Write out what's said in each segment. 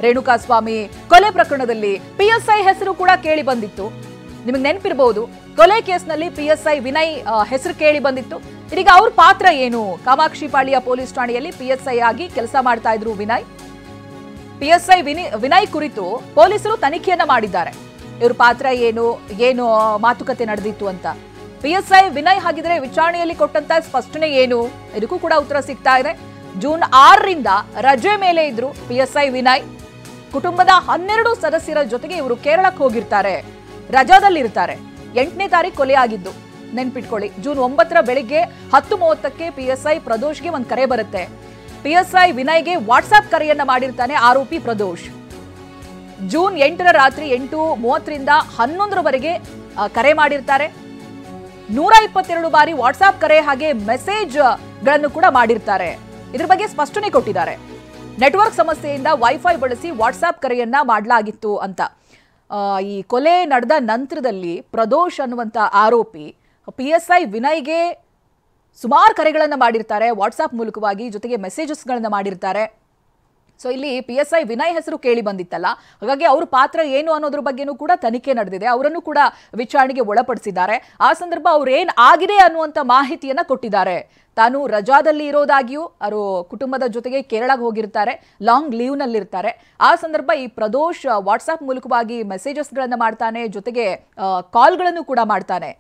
ರೇಣುಕಾಸ್ವಾಮಿ ಕೊಲೆ ಪ್ರಕರಣದಲ್ಲಿ ಪಿಎಸ್ಐ ಹೆಸರು ಕೂಡ ಕೇಳಿ ಬಂದಿತ್ತು. ನಿಮಗೆ ನೆನಪಿರಬಹುದು, ಕೊಲೆ ಕೇಸ್ನಲ್ಲಿ ಪಿಎಸ್ಐ ವಿನಯ್ ಹೆಸರು ಕೇಳಿ ಬಂದಿತ್ತು. ಇದೀಗ ಅವ್ರ ಪಾತ್ರ ಏನು? ಕಾಮಾಕ್ಷಿಪಾಳ್ಯ ಪೊಲೀಸ್ ಠಾಣೆಯಲ್ಲಿ ಪಿಎಸ್ಐ ಆಗಿ ಕೆಲಸ ಮಾಡ್ತಾ ಇದ್ರು ವಿನಯ್. ಪಿಎಸ್ಐ ವಿನಯ್ ಕುರಿತು ಪೊಲೀಸರು ತನಿಖೆಯನ್ನ ಮಾಡಿದ್ದಾರೆ. ಇವ್ರ ಪಾತ್ರ ಏನು, ಏನು ಮಾತುಕತೆ ನಡೆದಿತ್ತು ಅಂತ. ಪಿಎಸ್ಐ ವಿನಯ್ ಹಾಗಿದ್ರೆ ವಿಚಾರಣೆಯಲ್ಲಿ ಕೊಟ್ಟಂತ ಸ್ಪಷ್ಟನೆ ಏನು? ಇದಕ್ಕೂ ಕೂಡ ಉತ್ತರ ಸಿಗ್ತಾ ಇದೆ. ಜೂನ್ 6ರಿಂದ ರಜೆ ಮೇಲೆ ಇದ್ರು ಪಿಎಸ್ಐ ವಿನಯ್. ಕುಟುಂಬದ 12 ಸದಸ್ಯರ ಜೊತೆಗೆ ಇವರು ಕೇರಳಕ್ಕೆ ಹೋಗಿರ್ತಾರೆ, ರಜಾದಲ್ಲಿರ್ತಾರೆ. 8ನೇ ತಾರೀಕು ಕೊಲೆ ಆಗಿದ್ದು ನೆನ್ಪಿಟ್ಕೊಳ್ಳಿ. ಜೂನ್ 9ರ ಬೆಳಿಗ್ಗೆ 10:30ಕ್ಕೆ ಪಿಎಸ್ಐ ಪ್ರದೋಷ್ಗೆ ಒಂದು ಕರೆ ಬರುತ್ತೆ. ಪಿಎಸ್ಐ ವಿನಯ್ಗೆ ವಾಟ್ಸ್ಆಪ್ ಕರೆಯನ್ನ ಮಾಡಿರ್ತಾನೆ ಆರೋಪಿ ಪ್ರದೋಷ್. ಜೂನ್ 8ರ ರಾತ್ರಿ 8:30ರಿಂದ 11ರವರೆಗೆ ಕರೆ ಮಾಡಿರ್ತಾರೆ. 122 ಬಾರಿ ವಾಟ್ಸ್ಆಪ್ ಕರೆ ಹಾಗೆ ಮೆಸೇಜ್ ಗಳನ್ನು ಕೂಡ ಮಾಡಿರ್ತಾರೆ. ಇದ್ರ ಬಗ್ಗೆ ಸ್ಪಷ್ಟನೆ ಕೊಟ್ಟಿದ್ದಾರೆ. ನೆಟ್ವರ್ಕ್ ಸಮಸ್ಯೆಯಿಂದ ವೈಫೈ ಬಳಸಿ ವಾಟ್ಸ್ಆಪ್ ಕರೆಯನ್ನ ಮಾಡಲಾಗಿತ್ತು ಅಂತ. ಈ ಕೊಲೆ ನಡೆದ ನಂತರದಲ್ಲಿ ಪ್ರದೋಷ್ ಅನ್ನುವಂತ ಆರೋಪಿ ಪಿಎಸ್ಐ ವಿನಯ್ಗೆ ಸುಮಾರು ಕರೆಗಳನ್ನು ಮಾಡಿರ್ತಾರೆ, ವಾಟ್ಸ್ಆಪ್ ಮೂಲಕವಾಗಿ, ಜೊತೆಗೆ ಮೆಸೇಜಸ್ಗಳನ್ನ ಮಾಡಿರ್ತಾರೆ. ಸೊ ಇಲ್ಲಿ ಪಿಎಸ್ಐ ವಿನಯ್ ಹೆಸರು ಕೇಳಿ ಬಂದಿತ್ತಲ್ಲ, ಹಾಗಾಗಿ ಅವ್ರ ಪಾತ್ರ ಏನು ಅನ್ನೋದ್ರ ಬಗ್ಗೆನೂ ಕೂಡ ತನಿಖೆ ನಡೆದಿದೆ. ಅವರನ್ನು ಕೂಡ ವಿಚಾರಣೆಗೆ ಒಳಪಡಿಸಿದ್ದಾರೆ. ಆ ಸಂದರ್ಭ ಅವ್ರು ಏನ್ ಆಗಿದೆ ಅನ್ನುವಂತ ಮಾಹಿತಿಯನ್ನ ಕೊಟ್ಟಿದ್ದಾರೆ. ತಾನು ರಜಾದಲ್ಲಿ ಇರೋದಾಗಿಯೂ ಅವರು ಕುಟುಂಬದ ಜೊತೆಗೆ ಕೇರಳಕ್ಕೆ ಹೋಗಿರ್ತಾರೆ, ಲಾಂಗ್ ಲೀವ್ ನಲ್ಲಿರ್ತಾರೆ. ಆ ಸಂದರ್ಭ ಈ ಪ್ರದೋಷ್ ವಾಟ್ಸ್ಆಪ್ ಮೂಲಕವಾಗಿ ಮೆಸೇಜಸ್ಗಳನ್ನ ಮಾಡ್ತಾನೆ, ಜೊತೆಗೆ ಕಾಲ್ಗಳನ್ನು ಕೂಡ ಮಾಡ್ತಾನೆ.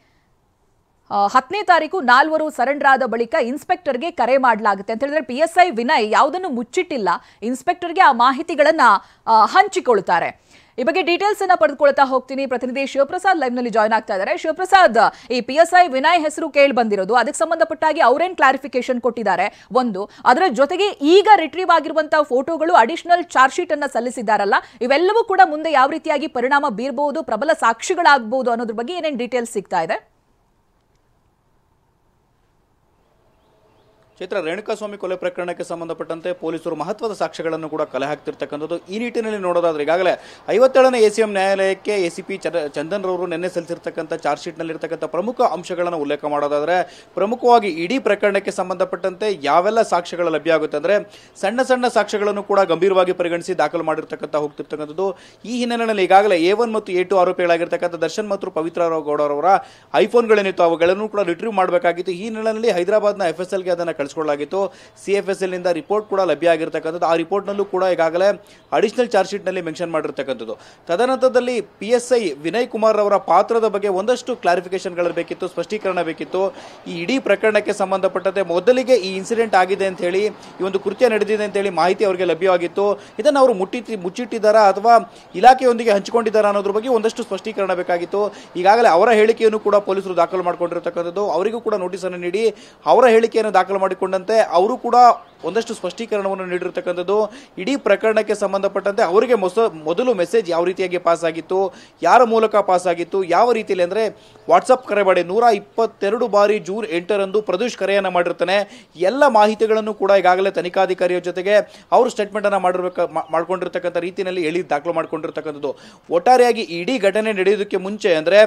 10ನೇ ತಾರೀಕು 4ವರು ಸರೆಂಡರ್ ಆದ ಬಳಿಕ ಇನ್ಸ್ಪೆಕ್ಟರ್ಗೆ ಕರೆ ಮಾಡಲಾಗುತ್ತೆ ಅಂತ ಹೇಳಿದ್ರೆ ಪಿಎಸ್ಐ ವಿನಯ್ ಯಾವುದನ್ನು ಮುಚ್ಚಿಟ್ಟಿಲ್ಲ, ಇನ್ಸ್ಪೆಕ್ಟರ್ಗೆ ಆ ಮಾಹಿತಿಗಳನ್ನ ಹಂಚಿಕೊಳ್ತಾರೆ. ಈ ಬಗ್ಗೆ ಡೀಟೇಲ್ಸ್ ಅನ್ನ ಪಡೆದುಕೊಳ್ತಾ ಹೋಗ್ತೀನಿ. ಪ್ರತಿನಿಧಿ ಶಿವಪ್ರಸಾದ್ ಲೈವ್ ನಲ್ಲಿ ಜಾಯ್ನ್ ಆಗ್ತಾ ಇದ್ದಾರೆ. ಶಿವಪ್ರಸಾದ್, ಈ ಪಿಎಸ್ಐ ವಿನಯ್ ಹೆಸರು ಕೇಳಿ ಬಂದಿರೋದು, ಅದಕ್ಕೆ ಸಂಬಂಧಪಟ್ಟಾಗಿ ಅವ್ರೇನ್ ಕ್ಲಾರಿಫಿಕೇಶನ್ ಕೊಟ್ಟಿದ್ದಾರೆ ಒಂದು, ಅದರ ಜೊತೆಗೆ ಈಗ ರಿಟ್ರೀವ್ ಆಗಿರುವಂತಹ ಫೋಟೋಗಳು ಅಡಿಷನಲ್ ಚಾರ್ಜ್ ಶೀಟ್ ಅನ್ನ ಸಲ್ಲಿಸಿದ್ದಾರಲ್ಲ, ಇವೆಲ್ಲವೂ ಕೂಡ ಮುಂದೆ ಯಾವ ರೀತಿಯಾಗಿ ಪರಿಣಾಮ ಬೀರಬಹುದು, ಪ್ರಬಲ ಸಾಕ್ಷಿಗಳಾಗಬಹುದು ಅನ್ನೋದ್ರ ಬಗ್ಗೆ ಏನೇನು ಡೀಟೇಲ್ಸ್ ಸಿಗ್ತಾ ಇದೆ? ಚೈತ್ರ, ರೇಣುಕಾಸ್ವಾಮಿ ಕೊಲೆ ಪ್ರಕರಣಕ್ಕೆ ಸಂಬಂಧಪಟ್ಟಂತೆ ಪೊಲೀಸರು ಮಹತ್ವದ ಸಾಕ್ಷ್ಯಗಳನ್ನು ಕೂಡ ಕಲೆ ಹಾಕ್ತಿರ್ತಕ್ಕಂಥದ್ದು. ಈ ನಿಟ್ಟಿನಲ್ಲಿ ನೋಡೋದಾದ್ರೆ ಈಗಾಗಲೇ 57ನೇ ಎಸಿಎಂ ನ್ಯಾಯಾಲಯಕ್ಕೆ ಎಸಿಪಿ ಚಂದನ್ ರವರು ನಿನ್ನೆ ಸಲ್ಲಿಸಿರ್ತಕ್ಕಂಥ ಚಾರ್ಜ್ ಶೀಟ್ನಲ್ಲಿರ್ತಕ್ಕಂಥ ಪ್ರಮುಖ ಅಂಶಗಳನ್ನು ಉಲ್ಲೇಖ ಮಾಡೋದಾದ್ರೆ, ಪ್ರಮುಖವಾಗಿ ಇಡೀ ಪ್ರಕರಣಕ್ಕೆ ಸಂಬಂಧಪಟ್ಟಂತೆ ಯಾವೆಲ್ಲ ಸಾಕ್ಷ್ಯಗಳು ಲಭ್ಯ ಆಗುತ್ತೆ ಅಂದ್ರೆ ಸಣ್ಣ ಸಣ್ಣ ಸಾಕ್ಷ್ಯಗಳನ್ನು ಕೂಡ ಗಂಭೀರವಾಗಿ ಪರಿಗಣಿಸಿ ದಾಖಲು ಹೋಗ್ತಿರ್ತಕ್ಕಂಥದ್ದು. ಈ ಹಿನ್ನೆಲೆಯಲ್ಲಿ ಈಗಾಗಲೇ A1 ಮತ್ತು A2 ಆರೋಪಿಗಳಾಗಿರ್ತಕ್ಕಂಥ ದರ್ಶನ್ ಮತ್ತು ಪವಿತ್ರ ಗೌಡರವರ ಐಫೋನ್ಗಳೇನಿತ್ತು ಅವುಗಳನ್ನು ಕೂಡ ರಿಟ್ರೀವ್ ಮಾಡಬೇಕಾಗಿತ್ತು. ಈ ಹಿನ್ನೆಲೆಯಲ್ಲಿ ಹೈದರಾಬಾದ್ನ FSLಗೆ ಅದನ್ನು ಕಳಿಸಿಕೊಳ್ಳಲಾಗಿತ್ತು. CFSL ನಿಂದ ರಿಪೋರ್ಟ್ ಕೂಡ ಲಭ್ಯ ಆಗಿರ್ತಕ್ಕಂಥದ್ದು. ಆ ರಿಪೋರ್ಟ್ನಲ್ಲೂ ಕೂಡ ಈಗಾಗಲೇ ಅಡಿಷನಲ್ ಚಾರ್ಜ್ ಶೀಟ್ನಲ್ಲಿ ಮೆನ್ಷನ್ ಮಾಡಿರ್ತಕ್ಕಂಥದ್ದು. ತದನಂತರದಲ್ಲಿ PSI ವಿನಯ್ ಕುಮಾರ್ ಅವರ ಪಾತ್ರದ ಬಗ್ಗೆ ಒಂದಷ್ಟು ಕ್ಲಾರಿಫಿಕೇಶನ್ಗಳು ಬೇಕಿತ್ತು, ಸ್ಪಷ್ಟೀಕರಣ ಬೇಕಿತ್ತು. ಈ ಇಡೀ ಪ್ರಕರಣಕ್ಕೆ ಸಂಬಂಧಪಟ್ಟಂತೆ ಮೊದಲಿಗೆ ಈ ಇನ್ಸಿಡೆಂಟ್ ಆಗಿದೆ ಅಂತ ಹೇಳಿ, ಈ ಒಂದು ಕೃತ್ಯ ನಡೆದಿದೆ ಅಂತ ಹೇಳಿ ಮಾಹಿತಿ ಅವರಿಗೆ ಲಭ್ಯವಾಗಿತ್ತು. ಇದನ್ನು ಅವರು ಮುಚ್ಚಿಟ್ಟಿದ್ದಾರಾ ಅಥವಾ ಇಲಾಖೆಯೊಂದಿಗೆ ಹಂಚಿಕೊಂಡಿದ್ದಾರಾ ಅನ್ನೋದ್ರ ಬಗ್ಗೆ ಒಂದಷ್ಟು ಸ್ಪಷ್ಟೀಕರಣ ಬೇಕಾಗಿತ್ತು. ಈಗಾಗಲೇ ಅವರ ಹೇಳಿಕೆಯನ್ನು ಕೂಡ ಪೊಲೀಸರು ದಾಖಲು ಮಾಡಿಕೊಂಡಿರ್ತಕ್ಕಂಥದ್ದು. ಅವರಿಗೂ ಕೂಡ ನೋಟಿಸ್ ಅನ್ನು ನೀಡಿ ಅವರ ಹೇಳಿಕೆಯನ್ನು ದಾಖಲು ಮಾಡಿಕೊಂಡಂತೆ ಅವರು ಕೂಡ ಒಂದಷ್ಟು ಸ್ಪಷ್ಟೀಕರಣವನ್ನು ನೀಡಿರ್ತಕ್ಕಂಥದ್ದು. ಇಡೀ ಪ್ರಕರಣಕ್ಕೆ ಸಂಬಂಧಪಟ್ಟಂತೆ ಅವರಿಗೆ ಮೊದಲು ಮೆಸೇಜ್ ಯಾವ ರೀತಿಯಾಗಿ ಪಾಸ್ ಆಗಿತ್ತು, ಯಾರ ಮೂಲಕ ಪಾಸ್ ಆಗಿತ್ತು, ಯಾವ ರೀತಿಯಲ್ಲಿ ಅಂದರೆ ವಾಟ್ಸಪ್ ಕರೆ ಮಾಡಿ 122 ಬಾರಿ ಜೂನ್ 8ರಂದು ಪ್ರದೋಷ್ ಕರೆಯನ್ನು ಮಾಡಿರ್ತಾನೆ. ಎಲ್ಲ ಮಾಹಿತಿಗಳನ್ನು ಕೂಡ ಈಗಾಗಲೇ ತನಿಖಾಧಿಕಾರಿಯ ಜೊತೆಗೆ ಅವರು ಸ್ಟೇಟ್ಮೆಂಟ್ ಅನ್ನು ಮಾಡ್ಕೊಂಡಿರ್ತಕ್ಕಂಥ ರೀತಿಯಲ್ಲಿ ಹೇಳಿ ದಾಖಲು ಮಾಡ್ಕೊಂಡಿರ್ತಕ್ಕಂಥದ್ದು. ಒಟ್ಟಾರೆಯಾಗಿ ಇಡೀ ಘಟನೆ ನಡೆಯೋದಕ್ಕೆ ಮುಂಚೆ ಅಂದರೆ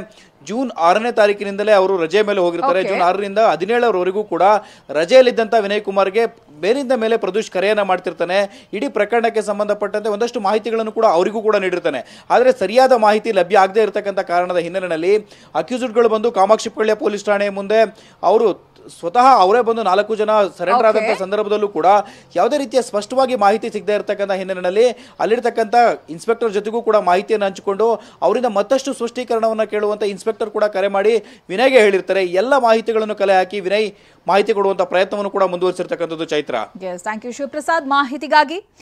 ಜೂನ್ 6ನೇ ತಾರೀಕಿನಿಂದಲೇ ಅವರು ರಜೆ ಮೇಲೆ ಹೋಗಿರ್ತಾರೆ. ಜೂನ್ 6ರಿಂದ 17ರವರೆಗೂ ಕೂಡ ರಜೆಯಲ್ಲಿದ್ದಂಥ ವಿನಯ್ ಕುಮಾರ್ಗೆ ಬೇರಿಂದ ಮೇಲೆ ಪ್ರದೋಷ್ ಕರೆಯನ್ನ ಮಾಡ್ತಿರ್ತಾನೆ. ಇಡೀ ಪ್ರಕರಣಕ್ಕೆ ಸಂಬಂಧಪಟ್ಟಂತೆ ಒಂದಷ್ಟು ಮಾಹಿತಿಗಳನ್ನು ಕೂಡ ಅವರಿಗೂ ಕೂಡ ನೀಡಿರ್ತಾನೆ. ಆದರೆ ಸರಿಯಾದ ಮಾಹಿತಿ ಲಭ್ಯ ಆಗದೆ ಇರತಕ್ಕಂಥ ಕಾರಣದ ಹಿನ್ನೆಲೆಯಲ್ಲಿ ಅಕ್ಯೂಸ್ಡ್ಗಳು ಬಂದು ಕಾಮಾಕ್ಷಿಪಾಳ್ಯ ಪೊಲೀಸ್ ಠಾಣೆ ಮುಂದೆ ಅವರು ಸ್ವತಃ ಅವರೇ ಬಂದು 4 ಜನ ಸರೆಂಡರ್ ಆದಂಥ ಸಂದರ್ಭದಲ್ಲೂ ಕೂಡ ಯಾವುದೇ ರೀತಿಯ ಸ್ಪಷ್ಟವಾಗಿ ಮಾಹಿತಿ ಸಿಗದೇ ಇರತಕ್ಕಂಥ ಹಿನ್ನೆಲೆಯಲ್ಲಿ ಅಲ್ಲಿರ್ತಕ್ಕಂಥ ಇನ್ಸ್ಪೆಕ್ಟರ್ ಜೊತೆಗೂ ಕೂಡ ಮಾಹಿತಿಯನ್ನು ಹಂಚಿಕೊಂಡು ಅವರಿಂದ ಮತ್ತಷ್ಟು ಸ್ಪಷ್ಟೀಕರಣವನ್ನು ಕೇಳುವಂಥ ಇನ್ಸ್ಪೆಕ್ಟರ್ ಕೂಡ ಕರೆ ಮಾಡಿ ವಿನಯ್ಗೆ ಹೇಳಿರ್ತಾರೆ. ಎಲ್ಲ ಮಾಹಿತಿಗಳನ್ನು ಕಲೆ ಹಾಕಿ ವಿನಯ್ ಮಾಹಿತಿ ಕೊಡುವಂಥ ಪ್ರಯತ್ನವನ್ನು ಕೂಡ ಮುಂದುವರಿಸಿರ್ತಕ್ಕಂಥದ್ದು. ಚೈತ್ರ, ಥ್ಯಾಂಕ್ ಯು ಶಿವಪ್ರಸಾದ್ ಮಾಹಿತಿಗಾಗಿ.